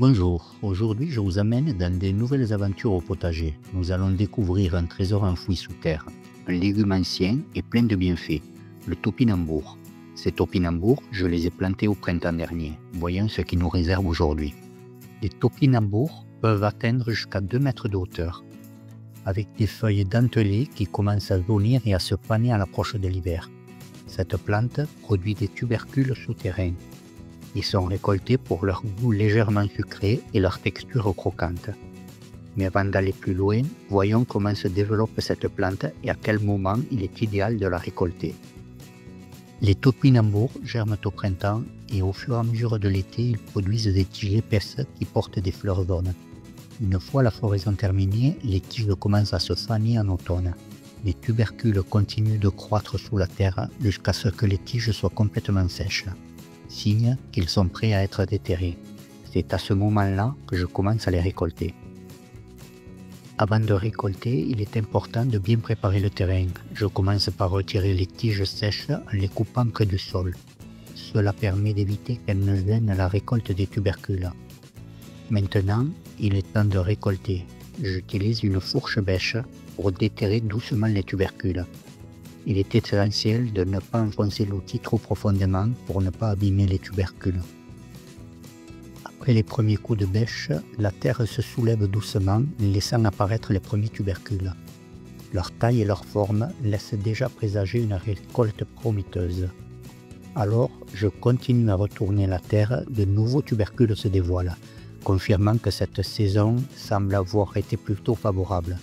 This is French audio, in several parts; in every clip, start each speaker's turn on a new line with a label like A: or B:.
A: Bonjour, aujourd'hui je vous amène dans des nouvelles aventures au potager. Nous allons découvrir un trésor enfoui sous terre, un légume ancien et plein de bienfaits, le topinambour. Ces topinambours, je les ai plantés au printemps dernier, voyons ce qu'ils nous réservent aujourd'hui. Les topinambours peuvent atteindre jusqu'à 2 mètres de hauteur, avec des feuilles dentelées qui commencent à jaunir et à se paner à l'approche de l'hiver. Cette plante produit des tubercules souterrains. Ils sont récoltés pour leur goût légèrement sucré et leur texture croquante. Mais avant d'aller plus loin, voyons comment se développe cette plante et à quel moment il est idéal de la récolter. Les topinambours germent au printemps et au fur et à mesure de l'été, ils produisent des tiges épaisses qui portent des fleurs jaunes. Une fois la floraison terminée, les tiges commencent à se faner en automne. Les tubercules continuent de croître sous la terre jusqu'à ce que les tiges soient complètement sèches. Signe qu'ils sont prêts à être déterrés. C'est à ce moment-là que je commence à les récolter. Avant de récolter, il est important de bien préparer le terrain. Je commence par retirer les tiges sèches en les coupant près du sol. Cela permet d'éviter qu'elles ne gênent la récolte des tubercules. Maintenant, il est temps de récolter. J'utilise une fourche bêche pour déterrer doucement les tubercules. Il est essentiel de ne pas enfoncer l'outil trop profondément pour ne pas abîmer les tubercules. Après les premiers coups de bêche, la terre se soulève doucement, laissant apparaître les premiers tubercules. Leur taille et leur forme laissent déjà présager une récolte prometteuse. Alors, je continue à retourner la terre, de nouveaux tubercules se dévoilent, confirmant que cette saison semble avoir été plutôt favorable.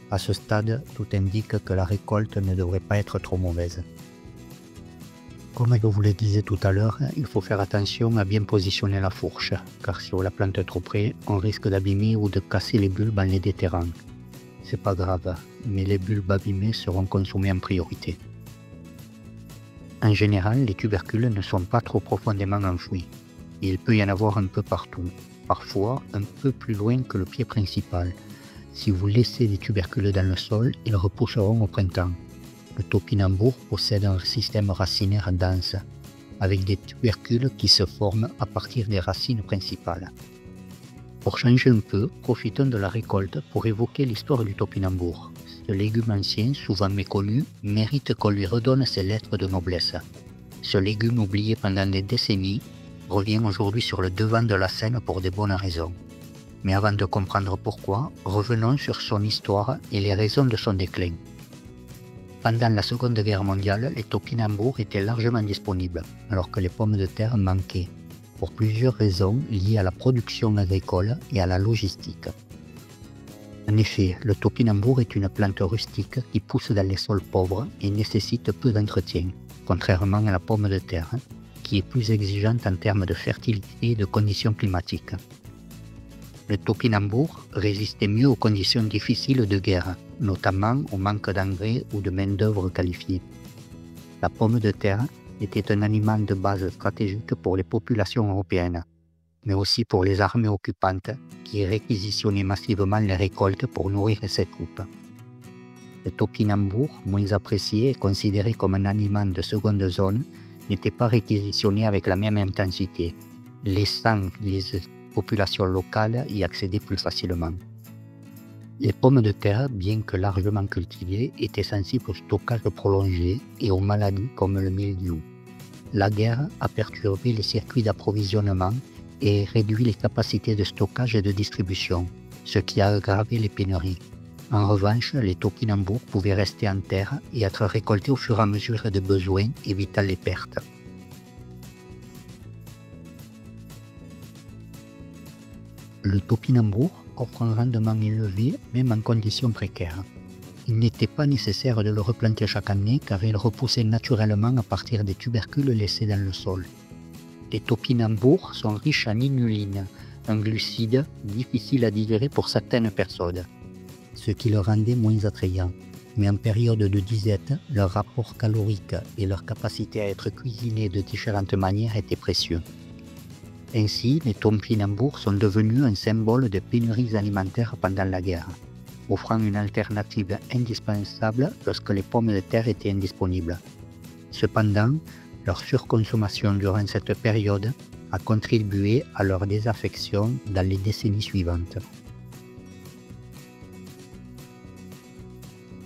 A: À ce stade, tout indique que la récolte ne devrait pas être trop mauvaise. Comme je vous le disais tout à l'heure, il faut faire attention à bien positionner la fourche, car si on la plante trop près, on risque d'abîmer ou de casser les bulbes en les déterrant. C'est pas grave, mais les bulbes abîmés seront consommés en priorité. En général, les tubercules ne sont pas trop profondément enfouis. Il peut y en avoir un peu partout, parfois un peu plus loin que le pied principal. Si vous laissez des tubercules dans le sol, ils repousseront au printemps. Le topinambour possède un système racinaire dense, avec des tubercules qui se forment à partir des racines principales. Pour changer un peu, profitons de la récolte pour évoquer l'histoire du topinambour. Ce légume ancien, souvent méconnu, mérite qu'on lui redonne ses lettres de noblesse. Ce légume oublié pendant des décennies revient aujourd'hui sur le devant de la scène pour de bonnes raisons. Mais avant de comprendre pourquoi, revenons sur son histoire et les raisons de son déclin. Pendant la Seconde Guerre mondiale, les topinambours étaient largement disponibles, alors que les pommes de terre manquaient, pour plusieurs raisons liées à la production agricole et à la logistique. En effet, le topinambour est une plante rustique qui pousse dans les sols pauvres et nécessite peu d'entretien, contrairement à la pomme de terre, qui est plus exigeante en termes de fertilité et de conditions climatiques. Le topinambour résistait mieux aux conditions difficiles de guerre, notamment au manque d'engrais ou de main-d'œuvre qualifiée. La pomme de terre était un aliment de base stratégique pour les populations européennes, mais aussi pour les armées occupantes qui réquisitionnaient massivement les récoltes pour nourrir ces troupes. Le topinambour, moins apprécié et considéré comme un aliment de seconde zone, n'était pas réquisitionné avec la même intensité, laissant les populations locales y accéder plus facilement. Les pommes de terre, bien que largement cultivées, étaient sensibles au stockage prolongé et aux maladies comme le mildiou. La guerre a perturbé les circuits d'approvisionnement et réduit les capacités de stockage et de distribution, ce qui a aggravé les pénuries. En revanche, les topinambours pouvaient rester en terre et être récoltés au fur et à mesure des besoins, évitant les pertes. Le topinambour offre un rendement élevé même en conditions précaires. Il n'était pas nécessaire de le replanter chaque année car il repoussait naturellement à partir des tubercules laissés dans le sol. Les topinambours sont riches en inuline, un glucide difficile à digérer pour certaines personnes, ce qui le rendait moins attrayant. Mais en période de disette, leur rapport calorique et leur capacité à être cuisinés de différentes manières étaient précieux. Ainsi, les topinambours sont devenus un symbole de pénuries alimentaires pendant la guerre, offrant une alternative indispensable lorsque les pommes de terre étaient indisponibles. Cependant, leur surconsommation durant cette période a contribué à leur désaffection dans les décennies suivantes.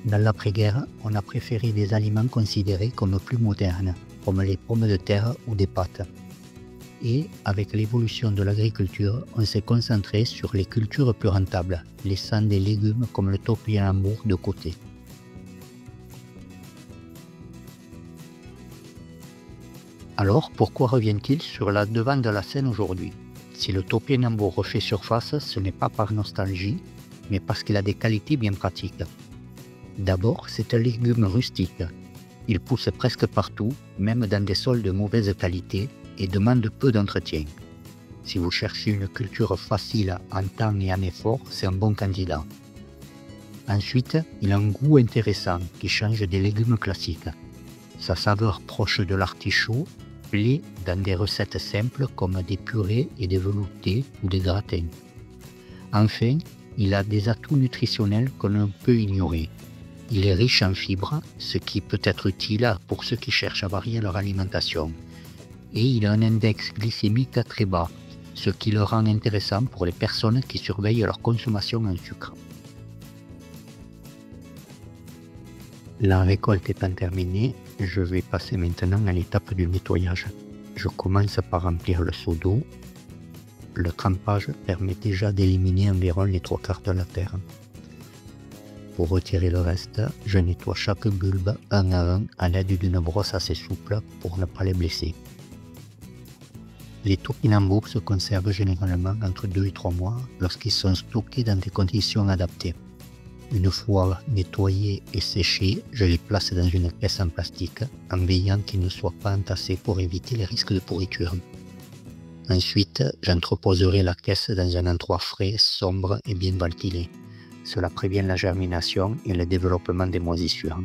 A: Dans l'après-guerre, on a préféré des aliments considérés comme plus modernes, comme les pommes de terre ou des pâtes. Et avec l'évolution de l'agriculture, on s'est concentré sur les cultures plus rentables, laissant des légumes comme le topinambour de côté. Alors, pourquoi revient-il sur le devant de la scène aujourd'hui? Si le topinambour refait surface, ce n'est pas par nostalgie, mais parce qu'il a des qualités bien pratiques. D'abord, c'est un légume rustique. Il pousse presque partout, même dans des sols de mauvaise qualité, et demande peu d'entretien. Si vous cherchez une culture facile en temps et en effort, c'est un bon candidat. Ensuite, il a un goût intéressant qui change des légumes classiques. Sa saveur proche de l'artichaut plaît dans des recettes simples comme des purées et des veloutés ou des gratins. Enfin, il a des atouts nutritionnels qu'on peut ignorer. Il est riche en fibres, ce qui peut être utile pour ceux qui cherchent à varier leur alimentation. Et il a un index glycémique très bas, ce qui le rend intéressant pour les personnes qui surveillent leur consommation en sucre. La récolte étant terminée, je vais passer maintenant à l'étape du nettoyage. Je commence par remplir le seau d'eau. Le trempage permet déjà d'éliminer environ les 3/4 de la terre. Pour retirer le reste, je nettoie chaque bulbe un à un à l'aide d'une brosse assez souple pour ne pas les blesser. Les topinambours se conservent généralement entre 2 et 3 mois lorsqu'ils sont stockés dans des conditions adaptées. Une fois nettoyés et séchés, je les place dans une caisse en plastique en veillant qu'ils ne soient pas entassés pour éviter les risques de pourriture. Ensuite, j'entreposerai la caisse dans un endroit frais, sombre et bien ventilé. Cela prévient la germination et le développement des moisissures.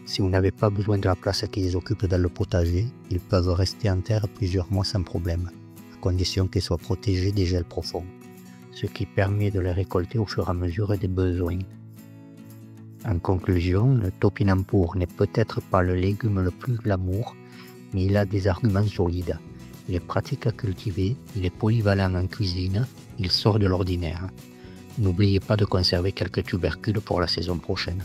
A: Si vous n'avez pas besoin de la place qu'ils occupent dans le potager, ils peuvent rester en terre plusieurs mois sans problème, à condition qu'ils soient protégés des gels profonds, ce qui permet de les récolter au fur et à mesure des besoins. En conclusion, le topinambour n'est peut-être pas le légume le plus glamour, mais il a des arguments solides. Il est pratique à cultiver, il est polyvalent en cuisine, il sort de l'ordinaire. N'oubliez pas de conserver quelques tubercules pour la saison prochaine.